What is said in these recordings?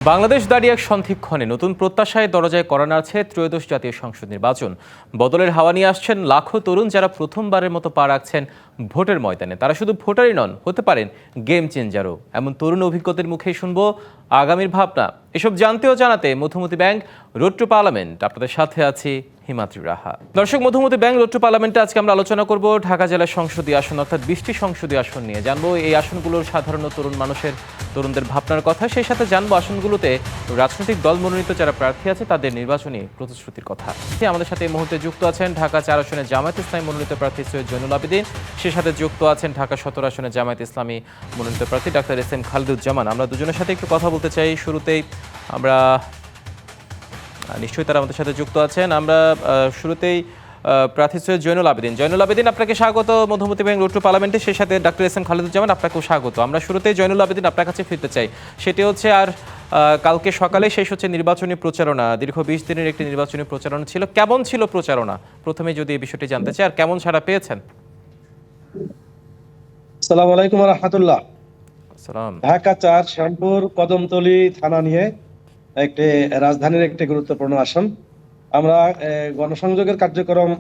বাংলাদেশ দাঁড়িয়ে এক সন্ধিক্ষণে নতুন প্রত্যাশায় দরজায় করা নাড়ছে ত্রয়োদশ জাতীয় সংসদ নির্বাচন। বদলের হাওয়া নিয়ে আসছেন লাখো তরুণ যারা প্রথমবারের মতো পা রাখছেন ভোটের ময়দানে। তারা শুধু ভোটারই নন, হতে পারেন গেম চেঞ্জারও। এমন তরুণ অভিজ্ঞতার মুখেই শুনবো আগামীর ভাবনা। এসব জানতে ও জানাতে Madhumati bank road to parliament আপনাদের সাথে আছি হিমাদ্রি রাহা। দর্শক, মধুমতি ব্যাংক রোড টু পার্লামেন্টে আজকে আমরা আলোচনা করব ঢাকা জেলার সংসদীয় আসন অর্থাৎ 20টি সংসদীয় আসন নিয়ে। জানবো এই আসনগুলোর সাধারণ তরুণদের ভাবনার কথা। সেই সাথে জানবো আসনগুলোতে রাজনৈতিক দল মনোনীত যারা প্রার্থী আছে তাদের নির্বাচনী প্রতিশ্রুতির কথা। আমাদের সাথে এই মুহূর্তে যুক্ত আছেন ঢাকা 4 আসনে জামায়াত ইসলামী মনোনীত প্রার্থী সৈয়দ জয়নুল আবেদিন। সেই সাথে যুক্ত আছেন ঢাকা 17 আসনে জামায়াত ইসলামী মনোনীত প্রার্থী ডাক্তার এস.এম. খালিদুজ্জামান। আমরা দুজনের সাথে একটু কথা বলতে চাই। শুরুতেই আমরা নিশ্চয়ই তারা আমাদের সাথে যুক্ত আছেন। আমরা শুরুতেই প্রার্থী সৈয়দ জয়নুল আবেদিন। জয়নুল আবেদিন, আপনাকে স্বাগত মধুমতি ব্যাংক রোড টু পার্লামেন্টে। সেই সাথে ডাক্তার এস.এম. খালিদুজ্জামান, আপনাকেও স্বাগত। আমরা শুরুতেই জয়নুল আবেদিন আপনার কাছে ফিরতে চাই। সেটি হচ্ছে আর কালকে সকালে শেষ হচ্ছে নির্বাচনী প্রচারণা। দীর্ঘ 20 দিনের একটি নির্বাচনী প্রচারণা ছিল। কেমন ছিল প্রচারণা, প্রথমে যদি এই বিষয়টি জানতে চাই, আর কেমন সাড়া পেয়েছেন? আসসালামু আলাইকুম ওয়া রাহমাতুল্লাহ। সালাম। ঢাকা 4 শ্যামপুর কদমতলী থানা নিয়ে একটি রাজধানীর একটি গুরুত্বপূর্ণ আসন। আমরা গণসংযোগের কার্যক্রম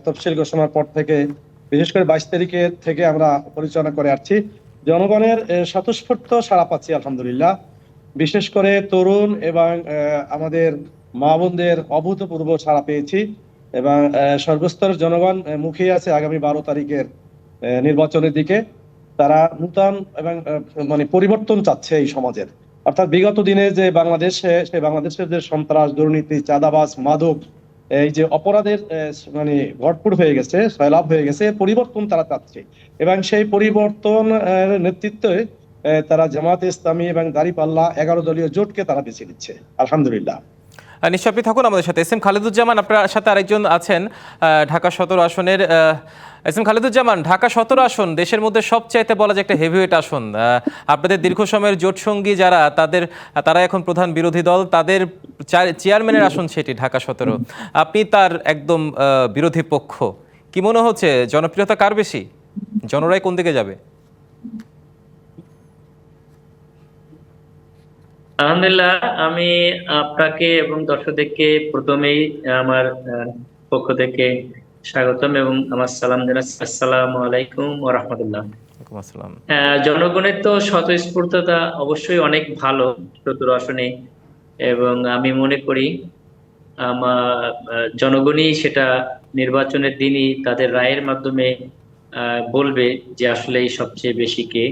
তফসিল ঘোষণার পর থেকে, বিশেষ করে 22 তারিখে থেকে আমরা পরিচালনা করে আসছি। জনগণের স্বতঃস্ফূর্ত সাড়া পাচ্ছি আলহামদুলিল্লাহ। বিশেষ করে তরুণ এবং আমাদের মা বোনদের অভূতপূর্ব সাড়া পেয়েছি এবং সর্বস্তরের জনগণ মুখিয়ে আছে আগামী 12 তারিখের নির্বাচনের দিকে। তারা নূতন এবং মানে পরিবর্তন চাচ্ছে এই সমাজের। অর্থাৎ বিগত দিনে যে বাংলাদেশের যে সন্ত্রাস, দুর্নীতি, চাঁদাবাজ, মাদক, এই যে অপরাধের মানে ভরপুর হয়ে গেছে, সয়লাভ হয়ে গেছে, পরিবর্তন তারা চাচ্ছে এবং সেই পরিবর্তন নেতৃত্বে তারা জামায়াতে ইসলামী এবং দাঁড়িপাল্লা 11 দলীয় জোটকে তারা বেছে নিচ্ছে আলহামদুলিল্লাহ। নিশ্চয় আপনি থাকুন আমাদের সাথে। এস.এম. খালিদুজ্জামান, আপনার সাথে আরেকজন আছেন ঢাকা 17 আসনের। এস.এম. খালিদুজ্জামান, ঢাকা 17 আসন দেশের মধ্যে সবচাইতে বলা যায় একটা হেভিওয়েট আসন। আপনাদের দীর্ঘ সময়ের জোট সঙ্গী যারা, তারা এখন প্রধান বিরোধী দল, তাদের চেয়ারম্যানের আসন সেটি ঢাকা 17। আপনি তার একদম বিরোধী পক্ষ। কি মনে হচ্ছে, জনপ্রিয়তা কার বেশি? জনরাই কোন দিকে যাবে? আলহামদুলিল্লাহ, আমি আপনাকে এবং দর্শকদেরকে প্রথমেই আমার পক্ষ থেকে স্বাগতম এবং আমার সালাম জানাচ্ছি। আসসালামু আলাইকুম ওয়া রাহমাতুল্লাহ। আসসালাম। জনগণের তো স্বতঃস্ফূর্ততা অবশ্যই অনেক ভালো 17 আসনে, এবং আমি মনে করি আমার জনগণই সেটা নির্বাচনের দিনই তাদের রায়ের মাধ্যমে বলবে যে আসলে সবচেয়ে বেশি কে।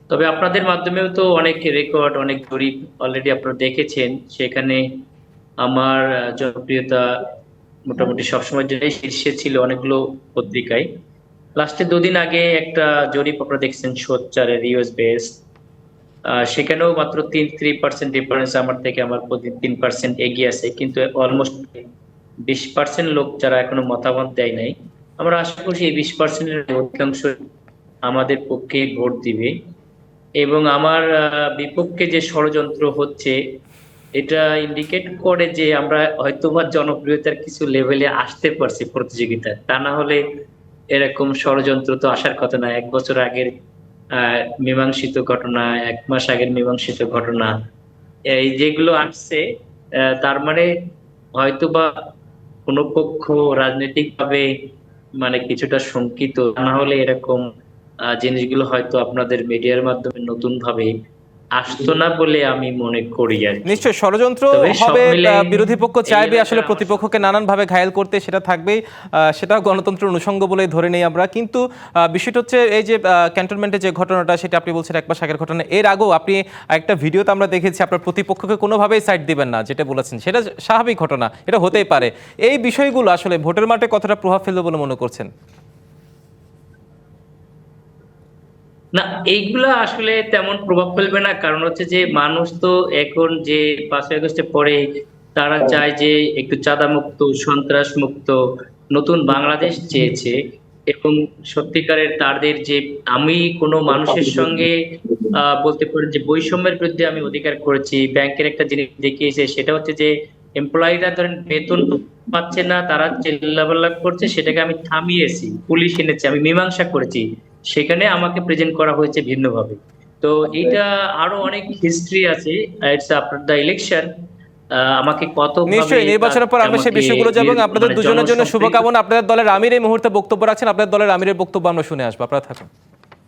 তবে আপনাদের মাধ্যমেও তো অনেক রেকর্ড, অনেক জরিপ অলরেডি আপনারা দেখেছেন। সেখানে আমার জনপ্রিয়তা মোটামুটি সবসময় যেটাই শীর্ষে ছিল অনেকগুলো পত্রিকায়। লাস্টে 2 দিন আগে একটা জরিপ আপনারা দেখছেন সোচ্চারের ইউএস বেস, সেখানেও মাত্র 3% ডিফারেন্স আমার থেকে, আমার 3% এগিয়ে আছে, কিন্তু অলমোস্ট 20% লোক যারা এখনো মতামত দেয় নাই। আমরা আশা করছি এই 20%-এর অধিকাংশ আমাদের পক্ষে ভোট দিবে। এবং আমার বিপক্ষে যে ষড়যন্ত্র হচ্ছে এটা ইন্ডিকেট করে যে আমরা হয়তোবা জনপ্রিয়তার কিছু লেভেলে আসতে পারছি প্রতিযোগিতায়। তা না হলে এরকম ষড়যন্ত্র তো আসার কথা না। 1 বছর আগের মীমাংসিত ঘটনা, 1 মাস আগের মীমাংসিত ঘটনা, এই যেগুলো আসছে, তার মানে হয়তোবা কোনো পক্ষ রাজনৈতিক ভাবে মানে কিছুটা শঙ্কিত। না হলে এরকম জিনিসগুলো হয়তো আপনাদের মিডিয়ার মাধ্যমে নতুন ভাবে আসতো না বলে আমি মনে করি আর কি। নিশ্চয়ই ষড়যন্ত্র হবে, বিরোধী পক্ষ চাইবে আসলে প্রতিপক্ষকে নানানভাবে ঘায়েল করতে, সেটা থাকবেই, সেটা গণতন্ত্রের অনুষঙ্গ বলেই ধরে নেই আমরা। কিন্তু বিষয়টা হচ্ছে এই যে ক্যান্টনমেন্টে যে ঘটনাটা, সেটা আপনি বলছেন 1 মাস আগের ঘটনা। এর আগেও আপনি একটা ভিডিওতে আমরা দেখেছি আপনার প্রতিপক্ষকে কোনোভাবেই সাইড দিবেন না, যেটা বলেছেন সেটা স্বাভাবিক ঘটনা, এটা হতেই পারে। এই বিষয়গুলো আসলে ভোটের মাঠে কতটা প্রভাব ফেলবে বলে মনে করছেন? না, এইগুলা আসলে তেমন প্রভাব ফেলবে না। কারণ হচ্ছে যে মানুষ তো এখন যে 5ই আগস্টের পরে তারা চায় যে একটু চাঁদা মুক্ত, সন্ত্রাস মুক্ত নতুন বাংলাদেশ চেয়েছে। এবং সত্যিকারের তাদের যে, আমি কোনো মানুষের সঙ্গে বলতে পারেন যে বৈষম্যের বিরুদ্ধে আমি অধিকার করেছি। ব্যাংকের একটা জিনিস দেখিয়েছে, সেটা হচ্ছে যে এমপ্লয়িরা ধরেন বেতন পাচ্ছে না, তারা চিল্লাপাল্লা করছে, সেটাকে আমি থামিয়েছি, পুলিশ এনেছে, আমি মীমাংসা করেছি। সেখানে আমাকে প্রেজেন্ট করা হয়েছে ভিন্নভাবে। তো এটা আরো অনেক হিস্ট্রি আছে। ইটস আফটার দ্য ইলেকশন আমাকে কতভাবে নিশ্চয়ই নির্বাচনের পর আমরা সেই আমাকে বিষয়গুলো যাবো। আপনাদের মানে দুজনের জন্য জনসম্পৃক্ত। শুভকামনা। আপনাদের দলের আমির এই মুহূর্তে বক্তব্য রাখছেন, আপনাদের দলের আমিরের বক্তব্য আমরা শুনে আসবো, আপনারা থাকুন।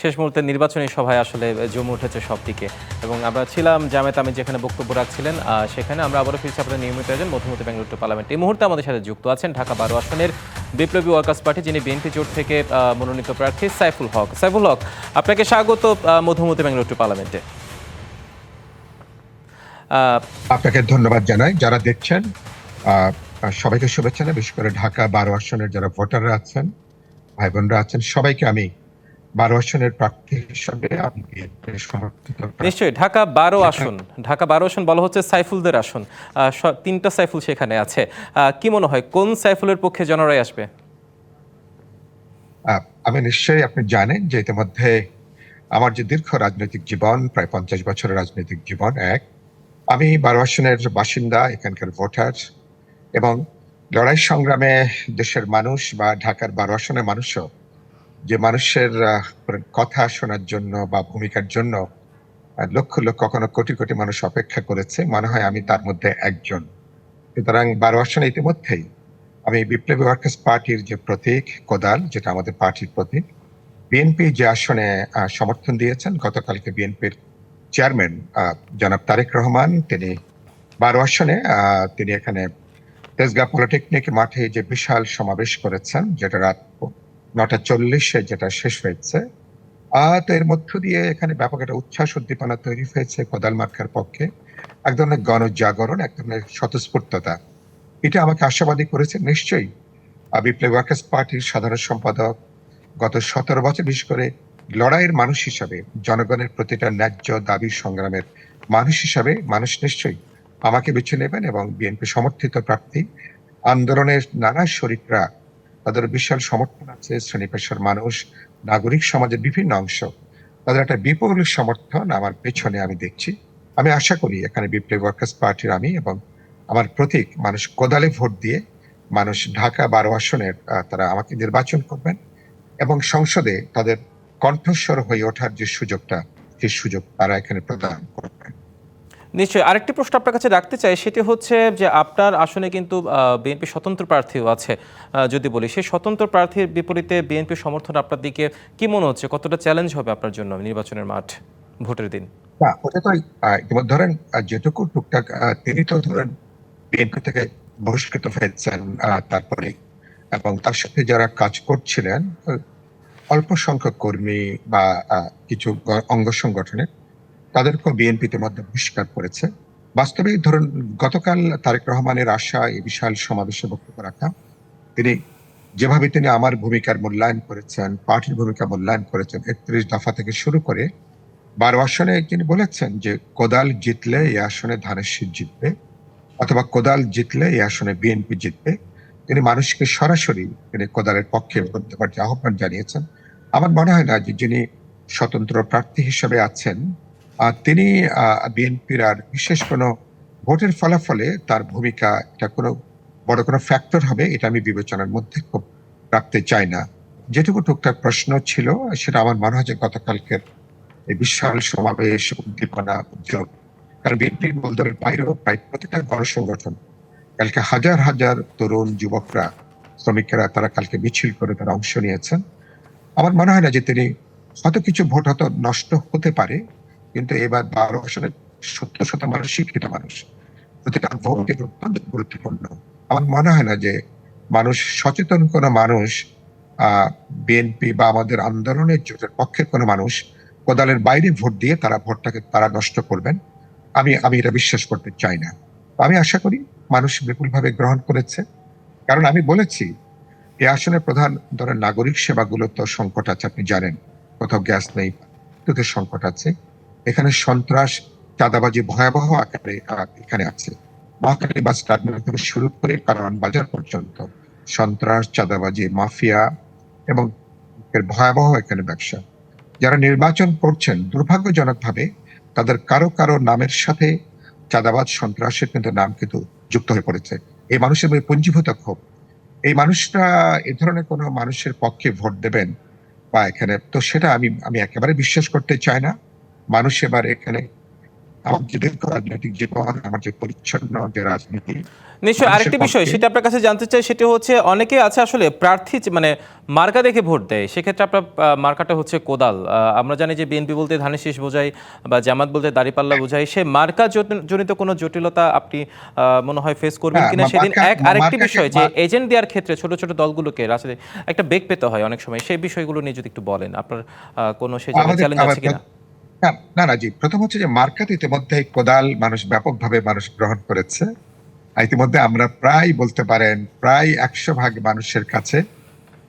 শেষ মুহূর্তে নির্বাচনী সভায় আসলে জমে উঠেছে সব দিকে, এবং আমরা ছিলাম জামায়াত আমির যেখানে বক্তব্য রাখছিলেন সেখানে। আমরা আবারও ফিরছি আপনাদের নিয়মিত আয়োজন মধুমতি বেঙ্গলুরু টু পার্লামেন্ট। এই মুহূর্তে আমাদের সাথে যুক্ত আছেন ঢাকা 12 আসনের বিপ্লবী ওয়ার্কার্স পার্টি, যিনি বিএনপি জোট থেকে মনোনীত প্রার্থী সাইফুল হক। সাইফুল হক, আপনাকে স্বাগত মধুমতি বেঙ্গলুরু টু পার্লামেন্টে। আপনাকে ধন্যবাদ জানাই। যারা দেখছেন সবাইকে শুভেচ্ছা জানাই, বিশেষ করে ঢাকা 12 আসনের যারা ভোটাররা আছেন, ভাই বোনরা আছেন, সবাইকে আমি 12 আসনের প্রার্থী হিসেবে আমি সমর্থিত। নিশ্চয়ই ঢাকা 12 আসন, ঢাকা 12 আসন বলা হচ্ছে সাইফুলদের আসন। 3টা সাইফুল সেখানে আছে। কি মনে হয় কোন সাইফুলের পক্ষে জনরাই আসবে? আমি নিশ্চয়ই, আপনি জানেন যে ইতিমধ্যে আমার যে দীর্ঘ রাজনৈতিক জীবন, প্রায় 50 বছরের রাজনৈতিক জীবন, আমি 12 আসনের বাসিন্দা, এখানকার ভোটার, এবং লড়াই সংগ্রামে দেশের মানুষ বা ঢাকার 12 আসনের মানুষও যে মানুষের কথা শোনার জন্য বা ভূমিকার জন্য লক্ষ লক্ষ, কখনো কোটি কোটি মানুষ অপেক্ষা করেছে, মনে হয় আমি তার মধ্যে একজন। সুতরাং 12 আসনে ইতিমধ্যেই আমি বিপ্লবী ওয়ার্কার্স পার্টির যে প্রতীক কোদাল, যেটা আমাদের পার্টির প্রতীক, বিএনপি যে আসনে সমর্থন দিয়েছেন, গতকালকে বিএনপির চেয়ারম্যান জনাব তারেক রহমান, তিনি 12 আসনে তিনি এখানে তেজগাঁ পলিটেকনিক মাঠে যে বিশাল সমাবেশ করেছেন, যেটা রাত 9:40 যেটা শেষ হয়েছে। তো এর মধ্য দিয়ে এখানে ব্যাপক একটা উচ্ছ্বাস উদ্দীপনা তৈরি হয়েছে কোদাল মার্কার পক্ষে। এক ধরনের গণজাগরণ, এক ধরনের স্বতঃস্ফূর্ততা, এটা আমাকে আশাবাদী করেছে। নিশ্চয়ই বিপ্লবী ওয়ার্কার্স পার্টির সাধারণ সম্পাদক, গত 17 বছর বিশেষ করে লড়াইয়ের মানুষ হিসাবে, জনগণের প্রতিটা ন্যায্য দাবি সংগ্রামের মানুষ হিসাবে মানুষ নিশ্চয়ই আমাকে বেছে নেবেন, এবং বিএনপি সমর্থিত প্রার্থী, আন্দোলনের নানা শরিকরা, তাদের বিশাল সমর্থন আছে, শ্রেণী পেশার মানুষ, নাগরিক সমাজের বিভিন্ন অংশ, তাদের একটা বিপুল সমর্থন আমার পেছনে আমি দেখছি। আমি আশা করি এখানে বিপ্লবী ওয়ার্কার্স পার্টির আমি এবং আমার প্রতীক, মানুষ কোদালে ভোট দিয়ে মানুষ ঢাকা 12 আসনের তারা আমাকে নির্বাচন করবেন, এবং সংসদে তাদের কণ্ঠস্বর হয়ে ওঠার যে সুযোগটা, সেই সুযোগ তারা এখানে প্রদান করবেন। নিশ্চয়ই। আরেকটি প্রশ্ন আপনার কাছে রাখতে চাই, সেটি হচ্ছে যে আপনার আসনে কিন্তু বিএনপি স্বতন্ত্র প্রার্থীও আছে। যদি বলি, সেই স্বতন্ত্র প্রার্থীর বিপরীতে বিএনপির সমর্থন আপনার দিকে কি মনে হচ্ছে, কতটা চ্যালেঞ্জ হবে আপনার জন্য নির্বাচনের মাঠ, ভোটের দিন? না, ওটা তো ইতিমধ্যে ধরেন যেটুকু টুকটাক তিনি তো ধরেন বিএনপি থেকে বহিষ্কৃত হয়েছেন তারপরে, এবং তার সাথে যারা কাজ করছিলেন অল্প সংখ্যক কর্মী বা কিছু অঙ্গ সংগঠনের, তাদেরকেও বিএনপিতে মধ্যে বহিষ্কার করেছে। বাস্তবে ধরুন গতকাল তারেক রহমানের আশা এই বিশাল সমাবেশে বক্তব্য রাখা, তিনি যেভাবে তিনি আমার ভূমিকার মূল্যায়ন করেছেন, পার্টির ভূমিকা মূল্যায়ন করেছেন, 31 দফা থেকে শুরু করে 12 আসনে তিনি বলেছেন যে কোদাল জিতলে এই আসনে ধানের শীষ জিতবে, অথবা কোদাল জিতলে এই আসনে বিএনপি জিতবে। তিনি মানুষকে সরাসরি তিনি কোদালের পক্ষে ভোট দেওয়ার যে আহ্বান জানিয়েছেন। আমার মনে হয় না যে যিনি স্বতন্ত্র প্রার্থী হিসেবে আছেন তিনি বিএনপির আর বিশেষ কোনো ভোটের ফলাফলে তার ভূমিকা এটা কোনো বড় কোনো ফ্যাক্টর হবে, এটা আমি বিবেচনার মধ্যে খুব রাখতে চাই না। যেটুকু টুকটাক প্রশ্ন ছিল সেটা আমার মনে হয় যে গতকালকের এই বিশাল সমাবেশ, উদ্দীপনা, উদ্যোগ, কারণ বিএনপির মূল দলের বাইরেও প্রায় প্রতিটা গণসংগঠন কালকে হাজার হাজার তরুণ যুবকরা, শ্রমিকেরা, তারা কালকে মিছিল করে তারা অংশ নিয়েছেন। আমার মনে হয় না যে তিনি, হয়তো কিছু ভোট হয়তো নষ্ট হতে পারে, কিন্তু এবার 12 আসনে 70% মানুষ শিক্ষিত মানুষ, প্রতিটা ভোট অত্যন্ত গুরুত্বপূর্ণ। আমার মনে হয় না যে মানুষ, সচেতন কোনো মানুষ, বিএনপি বা আমাদের আন্দোলনের জোটের পক্ষের কোনো মানুষ কোদালের বাইরে ভোট দিয়ে তারা ভোটটাকে তারা নষ্ট করবেন। আমি এটা বিশ্বাস করতে চাই না। আমি আশা করি মানুষ বিপুলভাবে গ্রহণ করেছে, কারণ আমি বলেছি এই আসনের প্রধান ধরেন নাগরিক সেবাগুলো তো সংকট আছে, আপনি জানেন, কোথাও গ্যাস নেই, বিদ্যুতের সংকট আছে, এখানে সন্ত্রাস, চাঁদাবাজি ভয়াবহ আকারে এখানে আছে। মহাখালী বাস টার্মিনাল থেকে শুরু করে কারওয়ান বাজার পর্যন্ত সন্ত্রাস, চাঁদাবাজি, মাফিয়া এবং ভয়াবহ এখানে ব্যবসা। যারা নির্বাচন করছেন দুর্ভাগ্যজনকভাবে তাদের কারো কারো নামের সাথে চাঁদাবাজ, সন্ত্রাসের কিন্তু নাম কিন্তু যুক্ত হয়ে পড়েছে। এই মানুষের পুঞ্জীভূত ক্ষোভ, এই মানুষরা এ ধরনের কোনো মানুষের পক্ষে ভোট দেবেন বা এখানে, তো সেটা আমি একেবারে বিশ্বাস করতে চাই না। মানুষ এবার এখানে আমার যে দীর্ঘ রাজনৈতিক জীবন, আমার যে পরিচ্ছন্ন যে রাজনীতি, নিশ্চয়ই মানুষের আরেকটি বিষয় পক্ষে সেটা আপনার কাছে জানতে চাই, সেটা হচ্ছে অনেকে আছে আসলে প্রার্থী মানে মার্কা দেখে ভোট দেয়, সেক্ষেত্রে আপনার মার্কাটা হচ্ছে কোদাল। আমরা জানি যে বিএনপি বলতে ধানের শীষ বোঝায় বা জামাত বলতে দাঁড়িপাল্লা বোঝায়, সে মার্কা জনিত কোনো জটিলতা আপনি মনে হয় ফেস করবেন হ্যাঁ, কিনা সেদিন। আরেকটি মার্কাকে বিষয় যে এজেন্ট দেওয়ার ক্ষেত্রে ছোট ছোট দলগুলোকে রাজনীতি একটা বেগ পেতে হয় অনেক সময়, সেই বিষয়গুলো নিয়ে যদি একটু বলেন, আপনার কোনো সেই জায়গায় আমাদের চ্যালেঞ্জ আছে কিনা? না না না, জি, প্রথম হচ্ছে যে মার্কাতে ইতিমধ্যে কোদাল মানুষ ব্যাপকভাবে গ্রহণ করেছে। আর ইতিমধ্যে আমরা প্রায় বলতে পারেন প্রায় 100 ভাগ মানুষের কাছে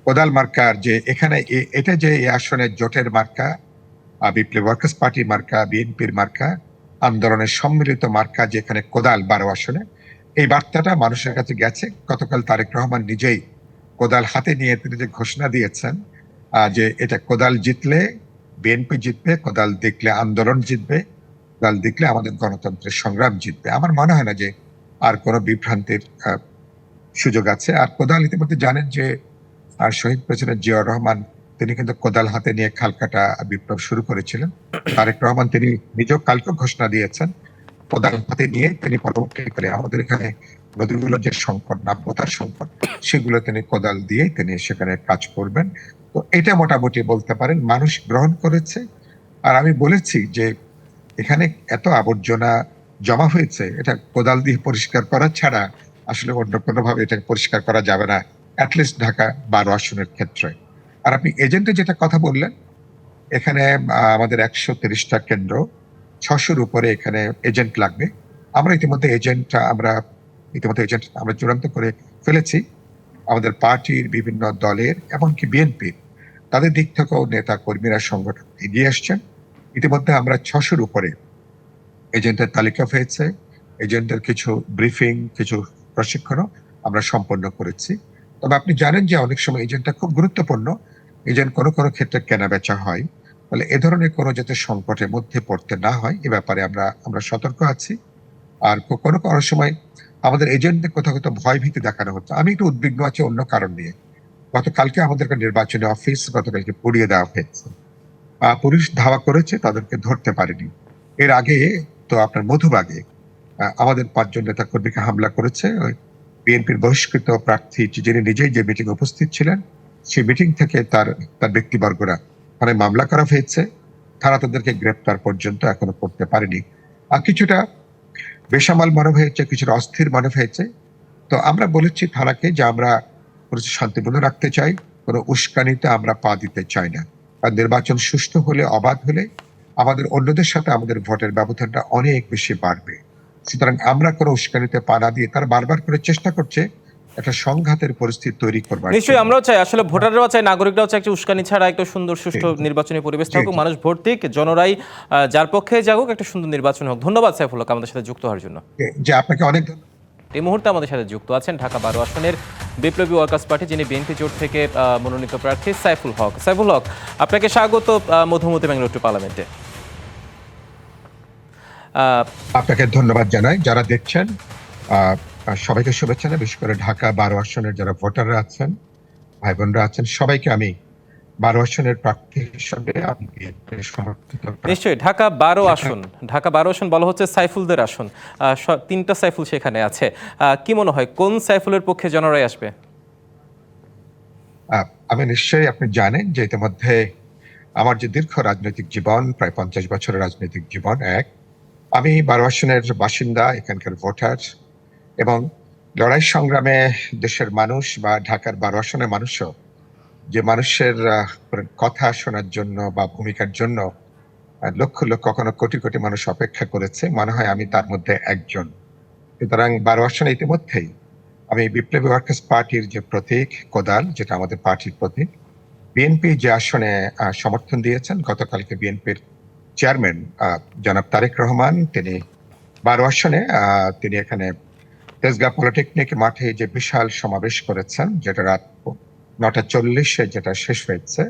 কোদাল মার্কার যে এখানে এটা যে এই আসনের জোটের মার্কা, বিপ্লবী ওয়ার্কার্স পার্টি মার্কা, বিএনপির মার্কা, আন্দোলনের সম্মিলিত মার্কা, যেখানে কোদাল 12 আসনে, এই বার্তাটা মানুষের কাছে গেছে। গতকাল তারেক রহমান নিজেই কোদাল হাতে নিয়ে তিনি যে ঘোষণা দিয়েছেন যে এটা কোদাল জিতলে বিএনপি জিতবে, কোদাল দেখলে আন্দোলন জিতবে, কোদাল দেখলে আমাদের গণতন্ত্রের সংগ্রাম জিতবে। আমার মনে হয় না যে আর কোনো বিভ্রান্তির সুযোগ আছে। আর কোদাল ইতিমধ্যে জানেন যে শহীদ প্রেসিডেন্ট জিয়াউর রহমান তিনি কিন্তু কোদাল হাতে নিয়ে খালকাটা বিপ্লব শুরু করেছিলেন। তারেক রহমান তিনি নিজেও কালকে ঘোষণা দিয়েছেন কোদাল হাতে নিয়ে তিনি পরবর্তী করে আমাদের এখানে নদীগুলোর যে সংকট, নাব্যতার সংকট, সেগুলো তিনি কোদাল দিয়ে তিনি সেখানে কাজ করবেন। তো এটা মোটামুটি বলতে পারেন মানুষ গ্রহণ করেছে। আর আমি বলেছি যে এখানে এত আবর্জনা জমা হয়েছে, এটা কোদাল দিয়ে পরিষ্কার করা ছাড়া আসলে অন্য কোনোভাবে এটা পরিষ্কার করা যাবে না, অ্যাটলিস্ট ঢাকা 12 আসনের ক্ষেত্রে। আর আপনি এজেন্টের যেটা কথা বললেন, এখানে আমাদের 130টা কেন্দ্র, 600-র উপরে এখানে এজেন্ট লাগবে। আমরা ইতিমধ্যে এজেন্ট আমরা চূড়ান্ত করে ফেলেছি। আমাদের পার্টির বিভিন্ন দলের এমনকি বিএনপির তাদের দিক থেকেও নেতা কর্মীরা সংগঠন এগিয়ে আসছেন। ইতিমধ্যে আমরা 600-র উপরে এজেন্টের তালিকা হয়েছে। এজেন্টের কিছু ব্রিফিং, কিছু প্রশিক্ষণও আমরা সম্পন্ন করেছি। তবে আপনি জানেন যে অনেক সময় এজেন্টটা খুব গুরুত্বপূর্ণ। এজেন্ট কোনো কোনো ক্ষেত্রে কেনা বেচা হয়। ফলে এ ধরনের কোনো যাতে সংকটের মধ্যে পড়তে না হয়, এ ব্যাপারে আমরা সতর্ক আছি। আর কোনো কোনো সময় আমাদের এজেন্টদের কোথাও কোথাও ভয় ভীতি দেখানো হচ্ছে। আমি একটু উদ্বিগ্ন আছি অন্য কারণ নিয়ে। গতকালকে আমাদের একটা নির্বাচনী অফিস গতকালকে পুড়িয়ে দেওয়া হয়েছে। পুলিশ ধাওয়া করেছে, তাদেরকে ধরতে পারেনি। এর আগে তো আপনার মধুবাগে আমাদের 5 জন নেতা কর্মীকে হামলা করেছে ওই বিএনপির বহিষ্কৃত প্রার্থী, যিনি নিজেই যে মিটিং উপস্থিত ছিলেন, সেই মিটিং থেকে তার ব্যক্তিবর্গরা থানায় মামলা করা হয়েছে। তারা তাদেরকে গ্রেপ্তার পর্যন্ত এখনো করতে পারেনি। আর কিছুটা বেসামাল মনে হয়েছে, কিছুটা অস্থির মনে হয়েছে। তো আমরা বলেছি থানাকে যে আমরা পরিস্থিতি শান্তিপূর্ণ রাখতে চাই, কোনো উস্কানিতে আমরা পা দিতে চাই না। আর নির্বাচন সুষ্ঠু হলে, অবাধ হলে আমাদের অন্যদের সাথে আমাদের ভোটের ব্যবধানটা অনেক বেশি বাড়বে। সুতরাং আমরা কোনো উস্কানিতে পা না দিয়ে, তারা বারবার করে চেষ্টা করছে একটা সংঘাতের পরিস্থিতি তৈরি করবার। নিশ্চয়ই আমরাও চাই, আসলে ভোটাররাও চাই, নাগরিকরাও চাই একটা উস্কানি ছাড়া একটা সুন্দর সুষ্ঠু নির্বাচনী পরিবেশ থাকুক, মানুষ ভোট দিক, জনরাই যার পক্ষে যাগুক, একটা সুন্দর নির্বাচন হোক। ধন্যবাদ সাইফুল হক আমাদের সাথে যুক্ত হওয়ার জন্য। যে আপনাকে অনেক ধন্যবাদ। এই মুহূর্তে আমাদের সাথে যুক্ত আছেন ঢাকা 12 আসনের বিপ্লবী ওয়ার্কার্স পার্টি, যিনি বিএনপি জোট থেকে মনোনীত প্রার্থী সাইফুল হক। সাইফুল হক, আপনাকে স্বাগত মধুমতি ব্যাঙ্গালোর টু পার্লামেন্টে। আপনাকে ধন্যবাদ জানাই। যারা দেখছেন সবাইকে শুভেচ্ছা, বিশেষ করে ঢাকা 12 আসনের যারা ভোটাররা আছেন, ভাই বোনরা আছেন, সবাইকে আমি 12 আসনের প্রার্থী হিসেবে আমি সমর্থিত। নিশ্চয়ই ঢাকা 12 আসন বলা হচ্ছে সাইফুলদের আসন, 3টা সাইফুল সেখানে আছে। কি মনে হয় কোন সাইফুলের পক্ষে জনরাই আসবে? আমি নিশ্চয়ই, আপনি জানেন যে ইতিমধ্যে আমার যে দীর্ঘ রাজনৈতিক জীবন, প্রায় 50 বছরের রাজনৈতিক জীবন, আমি 12 আসনের বাসিন্দা, এখানকার ভোটার, এবং লড়াই সংগ্রামে দেশের মানুষ বা ঢাকার 12 আসনের মানুষও যে মানুষের কথা শোনার জন্য বা ভূমিকার জন্য লক্ষ লক্ষ, কখনো কোটি কোটি মানুষ অপেক্ষা করেছে, মনে হয় আমি তার মধ্যে একজন। সুতরাং 12 আসনে ইতিমধ্যেই আমি বিপ্লবী ওয়ার্কার্স পার্টির যে প্রতীক কোদাল, যেটা আমাদের পার্টির প্রতীক, বিএনপি যে আসনে সমর্থন দিয়েছেন, গতকালকে বিএনপির চেয়ারম্যান জনাব তারেক রহমান, তিনি 12 আসনে তিনি এখানে তেজগাঁ পলিটেকনিক মাঠে যে বিশাল সমাবেশ করেছেন, যেটা রাত 9:40 যেটা শেষ হয়েছে।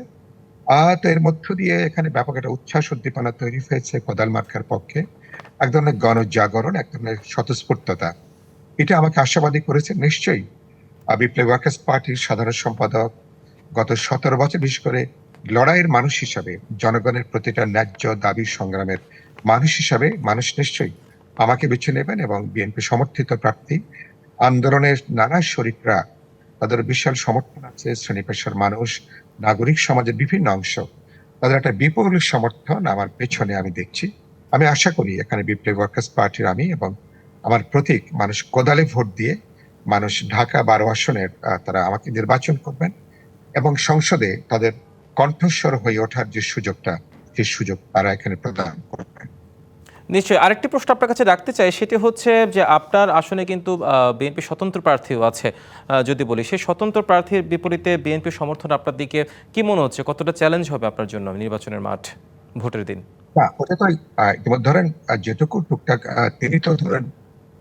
তো এর মধ্য দিয়ে এখানে ব্যাপক একটা উচ্ছ্বাস উদ্দীপনা তৈরি হয়েছে কোদাল মার্কার পক্ষে। এক ধরনের গণজাগরণ, এক ধরনের স্বতঃস্ফূর্ততা, এটা আমাকে আশাবাদী করেছে। নিশ্চয়ই বিপ্লবী ওয়ার্কার্স পার্টির সাধারণ সম্পাদক গত 17 বছর, বিশেষ করে লড়াইয়ের মানুষ হিসাবে, জনগণের প্রতিটা ন্যায্য দাবি সংগ্রামের মানুষ হিসাবে মানুষ নিশ্চয়ই আমাকে বেছে নেবেন এবং বিএনপি সমর্থিত প্রার্থী আন্দোলনের নানা শরিকরা, তাদের বিশাল সমর্থন আছে, শ্রেণী পেশার মানুষ, নাগরিক সমাজের বিভিন্ন অংশ, তাদের একটা বিপুল সমর্থন আমার পেছনে আমি দেখছি। আমি আশা করি এখানে বিপ্লবী ওয়ার্কার্স পার্টির আমি এবং আমার প্রতীক মানুষ কোদালে ভোট দিয়ে মানুষ ঢাকা 12 আসনের তারা আমাকে নির্বাচন করবেন এবং সংসদে তাদের কণ্ঠস্বর হয়ে ওঠার যে সুযোগটা, সেই সুযোগ তারা এখানে প্রদান করবেন। নিশ্চয়ই আরেকটি প্রশ্ন আপনার কাছে রাখতে চাই, সেটি হচ্ছে যে আপনার আসনে কিন্তু বিএনপি স্বতন্ত্র প্রার্থীও আছে। যদি বলি সেই স্বতন্ত্র প্রার্থীর বিপরীতে বিএনপি সমর্থন আপনার দিকে কি মনে হচ্ছে, কতটা চ্যালেঞ্জ হবে আপনার জন্য নির্বাচনের মাঠ ভোটের দিন? না, ওটা তো ইতিমধ্যে ধরেন যেটুকু টুকটাক তিনি তো ধরেন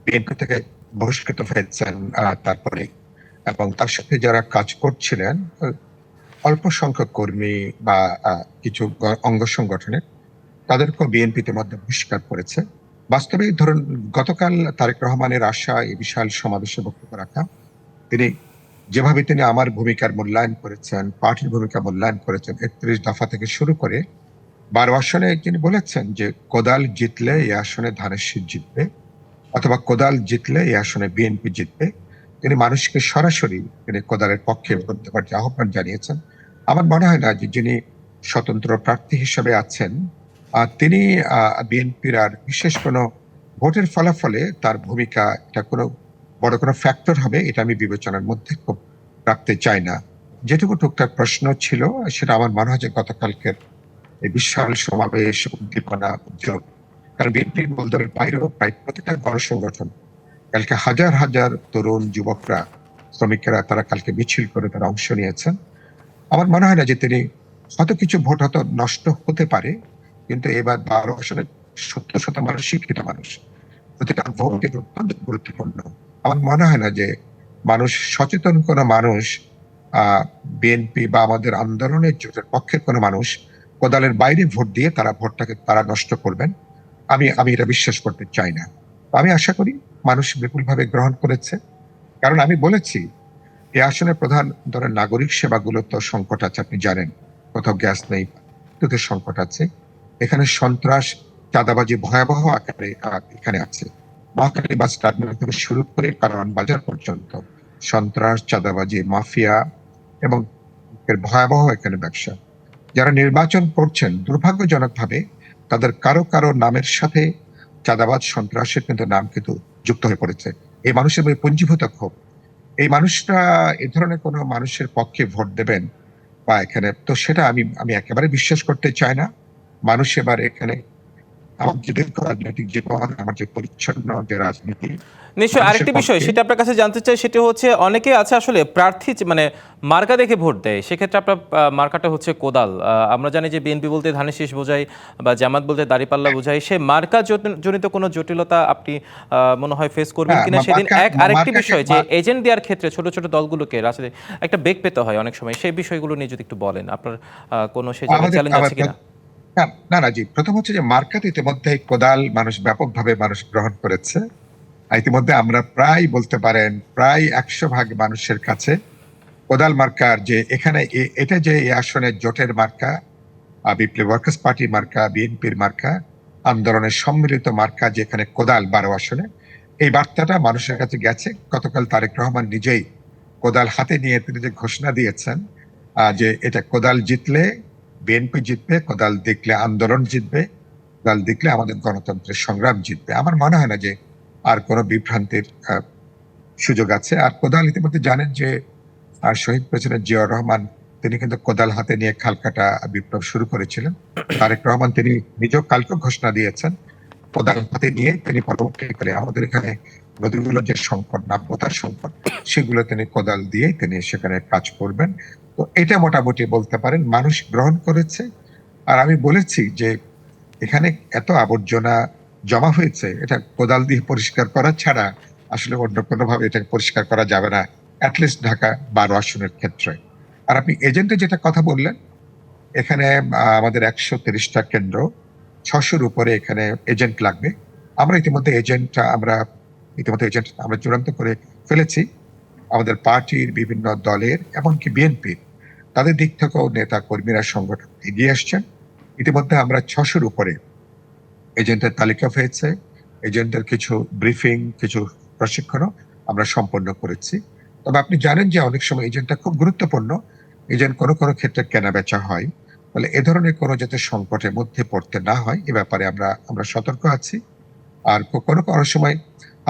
বিএনপি থেকে বহিষ্কৃত হয়েছেন তারপরে, এবং তার সাথে যারা কাজ করছিলেন অল্প সংখ্যক কর্মী বা কিছু অঙ্গ সংগঠনের, তাদেরকেও বিএনপিতে মধ্যে বহিষ্কার করেছে। বাস্তবে ধরুন গতকাল তারেক রহমানের আশা এই বিশাল সমাবেশে বক্তব্য রাখা, তিনি যেভাবে তিনি আমার ভূমিকার মূল্যায়ন করেছেন, পার্টির ভূমিকা মূল্যায়ন করেছেন, 31 দফা থেকে শুরু করে 12 আসনে তিনি বলেছেন যে কোদাল জিতলে এই আসনে ধানের শীষ জিতবে, অথবা কোদাল জিতলে এই আসনে বিএনপি জিতবে। তিনি মানুষকে সরাসরি তিনি কোদালের পক্ষে ভোট দেওয়ার যে আহ্বান জানিয়েছেন। আমার মনে হয় না যে যিনি স্বতন্ত্র প্রার্থী হিসেবে আছেন তিনি বিএনপির আর বিশেষ কোনো ভোটের ফলাফলে তার ভূমিকা এটা কোনো বড় কোনো ফ্যাক্টর হবে এটা আমি বিবেচনার মধ্যে খুব রাখতে চাই না। যেটুকু টুকটাক প্রশ্ন ছিল সেটা আমার মনে হয় যে গতকালকের এই বিশাল সমাবেশ, উদ্দীপনা, উদ্যোগ, কারণ বিএনপি মূল দলের বাইরেও প্রায় প্রতিটা গণসংগঠন কালকে হাজার হাজার তরুণ যুবকরা, শ্রমিকেরা তারা কালকে মিছিল করে তারা অংশ নিয়েছেন। আমার মনে হয় না যে তিনি হয়তো কিছু ভোট হয়তো নষ্ট হতে পারে, কিন্তু এবার 12 আসলে 70% মানুষ শিক্ষিত মানুষ, প্রতিটা ভোট কিন্তু অত্যন্ত গুরুত্বপূর্ণ। আমার মনে হয় না যে মানুষ সচেতন কোনো মানুষ বিএনপি বা আমাদের আন্দোলনের জোটের পক্ষের কোনো মানুষ কোদালের বাইরে ভোট দিয়ে তারা ভোটটাকে তারা নষ্ট করবেন। আমি এটা বিশ্বাস করতে চাই না। আমি আশা করি মানুষ বিপুলভাবে গ্রহণ করেছে, কারণ আমি বলেছি এই আসনের প্রধান ধরেন নাগরিক সেবাগুলো তো সংকট আছে, আপনি জানেন, কোথাও গ্যাস নেই, বিদ্যুতের সংকট আছে, এখানে সন্ত্রাস, চাঁদাবাজি ভয়াবহ আকারে এখানে আছে। মহাখালী বাস টার্মিনাল থেকে শুরু করে কারওয়ান বাজার পর্যন্ত সন্ত্রাস, চাঁদাবাজি, মাফিয়া এবং এর ভয়াবহ এখানে ব্যবসা। যারা নির্বাচন করছেন দুর্ভাগ্যজনকভাবে তাদের কারো কারো নামের সাথে চাঁদাবাজ, সন্ত্রাসের কিন্তু নাম কিন্তু যুক্ত হয়ে পড়েছে। এই মানুষের পুঞ্জীভূত ক্ষোভ, এই মানুষরা এ ধরনের কোনো মানুষের পক্ষে ভোট দেবেন বা এখানে তো সেটা আমি একেবারে বিশ্বাস করতে চাই না। মানুষ এবার এখানে আমার যে দীর্ঘ রাজনৈতিক জীবন, আমার যে পরিচ্ছন্ন যে রাজনীতি, নিশ্চয়ই মানুষের আরেকটি বিষয় পক্ষে সেটা আপনার কাছে জানতে চাই, সেটি হচ্ছে অনেকে আছে আসলে প্রার্থী মানে মার্কা দেখে ভোট দেয়, সেক্ষেত্রে আপনার মার্কাটা হচ্ছে কোদাল। আমরা জানি যে বিএনপি বলতে ধানের শীষ বোঝায় বা জামাত বলতে দাঁড়িপাল্লা বোঝায়, সে মার্কা জনিত কোনো জটিলতা আপনি মনে হয় ফেস করবেন কিনা সেদিন। আরেকটি বিষয় যে এজেন্ট দেওয়ার ক্ষেত্রে ছোট ছোট দলগুলোকে রাজনীতি একটা বেগ পেতে হয় অনেক সময়, সেই বিষয়গুলো নিয়ে যদি একটু বলেন, আপনার কোনো সেই জায়গায় চ্যালেঞ্জ আছে কিনা? না না জি, প্রথম হচ্ছে যে মার্কাতে ইতিমধ্যে কোদাল মানুষ ব্যাপকভাবে মানুষ গ্রহণ করেছে। ইতিমধ্যে আমরা প্রায় বলতে পারেন প্রায় 100% মানুষের কাছে কোদাল মার্কার যে এখানে এটা যে এই আসনের জোটের মার্কা, বিপ্লবী ওয়ার্কার্স পার্টির মার্কা, বিএনপির মার্কা, আন্দোলনের সম্মিলিত মার্কা যেখানে কোদাল 12 আসনে, এই বার্তাটা মানুষের কাছে গেছে। গতকাল তারেক রহমান নিজেই কোদাল হাতে নিয়ে তিনি যে ঘোষণা দিয়েছেন যে এটা কোদাল জিতলে বিএনপি জিতবে, কোদাল দেখলে আন্দোলন জিতবে, কোদাল দেখলে আমাদের গণতন্ত্রের সংগ্রাম জিতবে। আমার মনে হয় না যে আর কোনো বিভ্রান্তির সুযোগ আছে। আর কোদাল ইতিমধ্যে জানেন যে শহীদ প্রেসিডেন্ট জিয়াউর রহমান তিনি কিন্তু কোদাল হাতে নিয়ে খালকাটা বিপ্লব শুরু করেছিলেন। তারেক রহমান তিনি নিজেও কালকে ঘোষণা দিয়েছেন কোদাল হাতে নিয়ে তিনি পরবর্তীকালে আমাদের এখানে নদীগুলোর যে সংকট, নাব্যতার সংকট, সেগুলো তিনি কোদাল দিয়ে তিনি সেখানে কাজ করবেন। তো এটা মোটামুটি বলতে পারেন মানুষ গ্রহণ করেছে। আর আমি বলেছি যে এখানে এত আবর্জনা জমা হয়েছে, এটা কোদাল দিয়ে পরিষ্কার করা ছাড়া আসলে অন্য কোনোভাবে এটা পরিষ্কার করা যাবে না, অ্যাটলিস্ট ঢাকা 12 আসনের ক্ষেত্রে। আর আপনি এজেন্টের যেটা কথা বললেন, এখানে আমাদের 130টা কেন্দ্র, 600-র উপরে এখানে এজেন্ট লাগবে। আমরা ইতিমধ্যে এজেন্ট আমরা চূড়ান্ত করে ফেলেছি। আমাদের পার্টির বিভিন্ন দলের এমনকি বিএনপির তাদের দিক থেকেও নেতা কর্মীরা সংগঠন এগিয়ে আসছেন। ইতিমধ্যে আমরা 600-র উপরে এজেন্টের তালিকা হয়েছে। এজেন্টের কিছু ব্রিফিং, কিছু প্রশিক্ষণও আমরা সম্পন্ন করেছি। তবে আপনি জানেন যে অনেক সময় এজেন্টটা খুব গুরুত্বপূর্ণ। এজেন্ট কোনো কোনো ক্ষেত্রে কেনা বেচা হয়। ফলে এ ধরনের কোনো যাতে সংকটের মধ্যে পড়তে না হয়, এ ব্যাপারে আমরা সতর্ক আছি। আর কোনো কোনো সময়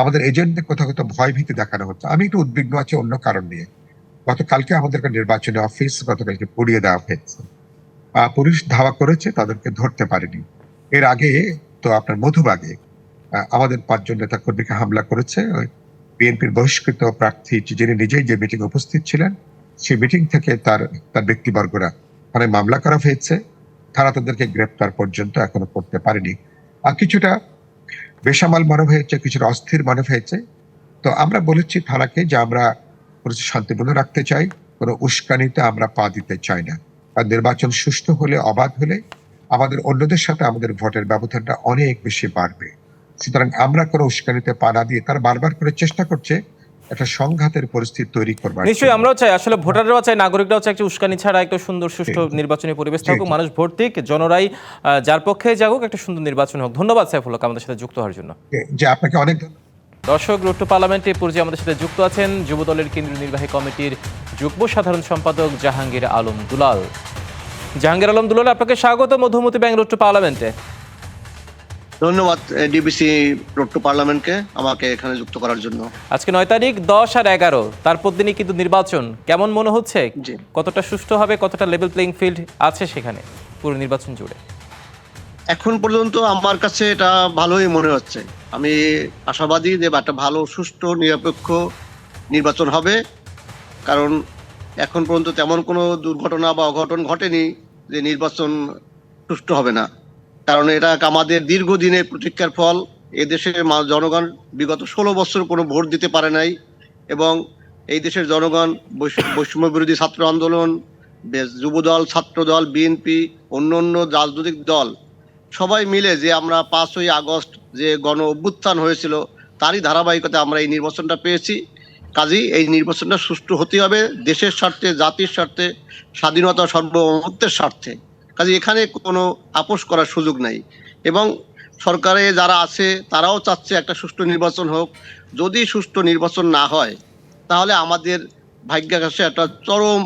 আমাদের এজেন্টদের কোথাও কোথাও ভয় ভীতি দেখানো হচ্ছে। আমি একটু উদ্বিগ্ন আছি অন্য কারণ নিয়ে। গতকালকে আমাদের একটা নির্বাচনী অফিস গতকালকে পুড়িয়ে দেওয়া হয়েছে। পুলিশ ধাওয়া করেছে, তাদেরকে ধরতে পারেনি। এর আগে তো আপনার মধুবাগে আমাদের 5 জন নেতা কর্মীকে হামলা করেছে। বিএনপির বহিষ্কৃত প্রার্থী যিনি নিজেই যে মিটিং উপস্থিত ছিলেন, সেই মিটিং থেকে তার ব্যক্তিবর্গরা থানায় মামলা করা হয়েছে। তারা তাদেরকে গ্রেপ্তার পর্যন্ত এখনো করতে পারেনি। আর কিছুটা বেসামাল মনে হয়েছে, কিছুটা অস্থির মনে হয়েছে। তো আমরা বলেছি থানাকে যে আমরা পরিস্থিতি শান্তিপূর্ণ রাখতে চাই, কোনো উস্কানিতে আমরা পা দিতে চাই না। আর নির্বাচন সুষ্ঠু হলে, অবাধ হলে আমাদের অন্যদের সাথে আমাদের ভোটের ব্যবধানটা অনেক বেশি বাড়বে। সুতরাং আমরা কোনো উস্কানিতে পা না দিয়ে, তারা বারবার করে চেষ্টা করছে একটা সংঘাতের পরিস্থিতি তৈরি করবার। নিশ্চয়ই আমরাও চাই, আসলে ভোটাররাও চাই, নাগরিকরাও চাই একটা উস্কানি ছাড়া একটা সুন্দর সুষ্ঠু নির্বাচনী পরিবেশ থাকুক, মানুষ ভোট দিক, জনরাই যার পক্ষে যাগুক, একটা সুন্দর নির্বাচন হোক। ধন্যবাদ সাইফুল হক আমাদের সাথে যুক্ত হওয়ার জন্য। যে আপনাকে অনেক দর্শক, রোড টু পার্লামেন্টে পর্যায়ে আমাদের সাথে যুক্ত আছেন যুবদলের কেন্দ্রীয় নির্বাহী কমিটির যুগ্ম সাধারণ সম্পাদক জাহাঙ্গীর আলম দুলাল। জাহাঙ্গীর আলম দুলাল, আপনাকে স্বাগত মধুমতি ব্যাংক রোড টু পার্লামেন্টে। ধন্যবাদ ডিবিসি রোড টু পার্লামেন্টকে আমাকে এখানে যুক্ত করার জন্য। আজকে 9 তারিখ, 10 আর 11 তারপর দিনই কিন্তু নির্বাচন। কেমন মনে হচ্ছে, কতটা সুষ্ঠু হবে, কতটা লেভেল প্লেইং ফিল্ড আছে সেখানে পুরো নির্বাচন জুড়ে? এখন পর্যন্ত আমার কাছে এটা ভালোই মনে হচ্ছে। আমি আশাবাদী যে একটা ভালো সুষ্ঠু নিরপেক্ষ নির্বাচন হবে, কারণ এখন পর্যন্ত তেমন কোনো দুর্ঘটনা বা অঘটন ঘটেনি যে নির্বাচন সুষ্ঠু হবে না। কারণ এটা আমাদের দীর্ঘদিনের প্রতীক্ষার ফল। এদেশের জনগণ বিগত 16 বছর কোনো ভোট দিতে পারে নাই, এবং এই দেশের জনগণ বৈষম্য বিরোধী ছাত্র আন্দোলন, যুবদল, ছাত্রদল, বিএনপি, অন্য রাজনৈতিক দল সবাই মিলে যে আমরা 5ই আগস্ট যে গণ অভ্যুত্থান হয়েছিল, তারই ধারাবাহিকতা আমরা এই নির্বাচনটা পেয়েছি। কাজেই এই নির্বাচনটা সুষ্ঠু হতে হবে দেশের স্বার্থে, জাতির স্বার্থে, স্বাধীনতা সার্বভৌমত্বের স্বার্থে। কাজে এখানে কোনো আপোষ করার সুযোগ নাই, এবং সরকারে যারা আছে তারাও চাচ্ছে একটা সুষ্ঠু নির্বাচন হোক। যদি সুষ্ঠু নির্বাচন না হয় তাহলে আমাদের ভাগ্যাকাশে একটা চরম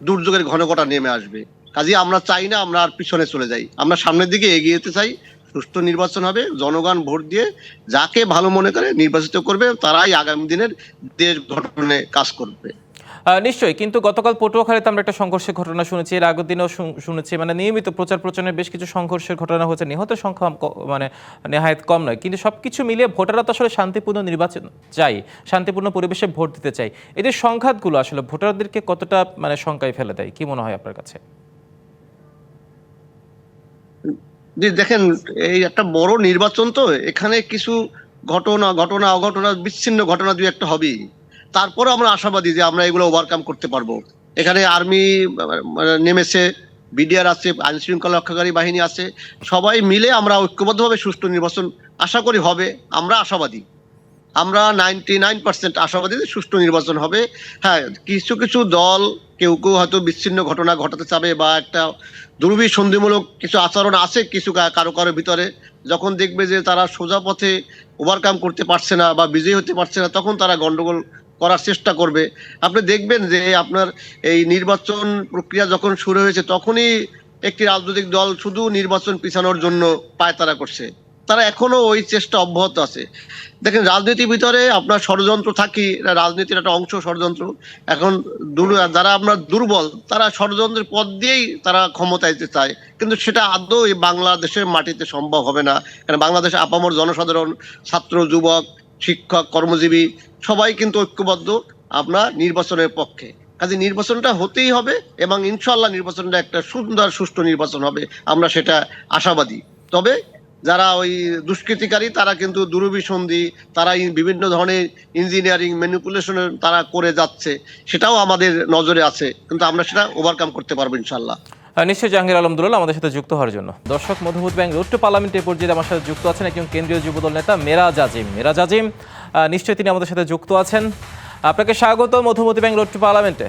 দুর্যোগের ঘনঘটা নেমে আসবে। কাজে আমরা চাই না আমরা আর পিছনে চলে যাই, আমরা সামনের দিকে এগিয়ে যেতে চাই। সুষ্ঠু নির্বাচন হবে, জনগণ ভোট দিয়ে যাকে ভালো মনে করে নির্বাচিত করবে, তারাই আগামী দিনের দেশ গঠনে কাজ করবে। নিশ্চয়ই, কিন্তু গতকাল পটুয়াখালীতে আমরা একটা সংঘর্ষের ঘটনা শুনেছি, এর আগের দিনও শুনেছি, মানে নিয়মিত প্রচার প্রচারের বেশ কিছু সংঘর্ষের ঘটনা হয়েছে। নিহতের সংখ্যা মানে নেহায়েত কম নয়, কিন্তু সবকিছু মিলিয়ে ভোটাররা তো আসলে শান্তিপূর্ণ নির্বাচন চাই, শান্তিপূর্ণ পরিবেশে ভোট দিতে চাই। এদের সংঘাতগুলো আসলে ভোটারদেরকে কতটা মানে শঙ্কায় ফেলে দেয়, কি মনে হয় আপনার কাছে? দেখেন, এই একটা বড় নির্বাচন, তো এখানে কিছু অঘটনা বিচ্ছিন্ন ঘটনা দুই একটা হবেই। তারপরে আমরা আশাবাদী যে আমরা এগুলো ওভারকাম করতে পারবো। এখানে আর্মি নেমেছে, বিডিআর আছে, আইন শৃঙ্খলা রক্ষাকারী বাহিনী আছে, সবাই মিলে আমরা ঐক্যবদ্ধভাবে সুষ্ঠু নির্বাচন আশা করি হবে। আমরা আশাবাদী, আমরা 99% আশাবাদী যে সুষ্ঠু নির্বাচন হবে। হ্যাঁ, কিছু কিছু দল কেউ হয়তো বিচ্ছিন্ন ঘটনা ঘটাতে চাবে, বা একটা দুর্বিসন্ধিমূলক কিছু আচরণ আছে কিছু কারো ভিতরে। যখন দেখবে যে তারা সোজা পথে ওভারকাম করতে পারছে না বা বিজয়ী হতে পারছে না, তখন তারা গন্ডগোল করার চেষ্টা করবে। আপনি দেখবেন যে আপনার এই নির্বাচন প্রক্রিয়া যখন শুরু হয়েছে, তখনই একটি রাজনৈতিক দল শুধু নির্বাচন পিছানোর জন্য পায়তারা করছে। তারা এখনো ওই চেষ্টা অব্যাহত আছে। দেখেন, রাজনীতির ভিতরে আপনার ষড়যন্ত্র থাকি, রাজনীতির একটা অংশ ষড়যন্ত্র। এখন যারা আপনার দুর্বল, তারা ষড়যন্ত্রের পথ দিয়েই তারা ক্ষমতায় যেতে চায়, কিন্তু সেটা আদৌ এই বাংলাদেশের মাটিতে সম্ভব হবে না। কারণ বাংলাদেশে আপামর জনসাধারণ, ছাত্র, যুবক, শিক্ষক, কর্মজীবী সবাই কিন্তু ঐক্যবদ্ধ আপনার নির্বাচনের পক্ষে। কাজে নির্বাচনটা হতেই হবে, এবং ইনশাআল্লাহ নির্বাচনটা একটা সুন্দর সুষ্ঠু নির্বাচন হবে, আমরা সেটা আশাবাদী। তবে যারা ওই দুষ্কৃতিকারী, তারা কিন্তু দুরভিসন্ধি, তারা বিভিন্ন ধরনের ইঞ্জিনিয়ারিং ম্যানিপুলেশনের তারা করে যাচ্ছে, সেটাও আমাদের নজরে আছে, কিন্তু আমরা সেটা ওভারকাম করতে পারবো ইনশাআল্লাহ। নিশ্চয়ই, জাহাঙ্গীর আলম দুলাল আমাদের সাথে যুক্ত হওয়ার জন্য। দর্শক, মধুমতি ব্যাংক রোড টু পার্লামেন্টের পর্যায়ে আমার সাথে যুক্ত আছেন একজন কেন্দ্রীয় যুবদল নেতা মেরাজ আজিম। নিশ্চয়ই তিনি আমাদের সাথে যুক্ত আছেন। আপনাকে স্বাগত মধুমতি ব্যাংক রোড টু পার্লামেন্টে।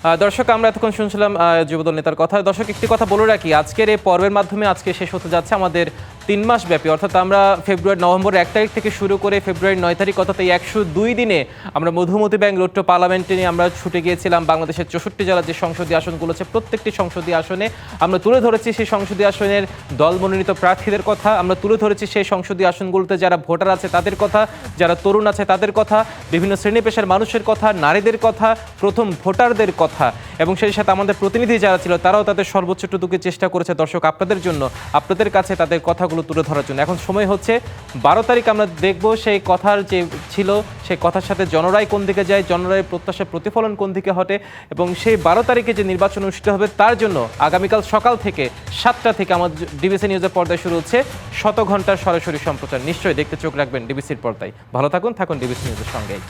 দর্শক, আমরা এতক্ষণ শুনছিলাম যুবদল নেতার কথা। দর্শক, একটি কথা বলে রাখি, আজকের এই পর্বের মাধ্যমে আজকে শেষ হতে যাচ্ছে আমাদের 3 মাস ব্যাপী, অর্থাৎ আমরা নভেম্বর 1 তারিখ থেকে শুরু করে ফেব্রুয়ারি 9 তারিখ, অর্থাৎ এই 102 দিনে আমরা মধুমতি ব্যাংক রোড টু পার্লামেন্টে নিয়ে আমরা ছুটে গিয়েছিলাম। বাংলাদেশের 64 জেলার যে সংসদীয় আসনগুলো আছে, প্রত্যেকটি সংসদীয় আসনে আমরা তুলে ধরেছি সেই সংসদীয় আসনের দল মনোনীত প্রার্থীদের কথা। আমরা তুলে ধরেছি সেই সংসদীয় আসনগুলোতে যারা ভোটার আছে তাদের কথা, যারা তরুণ আছে তাদের কথা, বিভিন্ন শ্রেণী পেশার মানুষের কথা, নারীদের কথা, প্রথম ভোটারদের কথা, এবং সেই সাথে আমাদের প্রতিনিধি যারা ছিল তারাও তাদের সর্বোচ্চটুকু চেষ্টা করেছে দর্শক আপনাদের জন্য, আপনাদের কাছে তাদের কথাগুলো তুলে ধরার জন্য। এখন সময় হচ্ছে 12 তারিখ আমরা দেখব সেই কথার যে ছিল সেই কথার সাথে জনরায় কোন দিকে যায়, জনরায়ের প্রত্যাশার প্রতিফলন কোন দিকে ঘটে, এবং সেই 12 তারিখে যে নির্বাচন অনুষ্ঠিত হবে তার জন্য আগামীকাল সকাল থেকে 7টা থেকে আমাদের ডিবিসি নিউজের পর্দায় শুরু হচ্ছে 100 ঘন্টার সরাসরি সম্প্রচার। নিশ্চয়ই দেখতে চোখ রাখবেন ডিবিসির পর্দায়। ভালো থাকুন ডিবিসি নিউজের সঙ্গেই।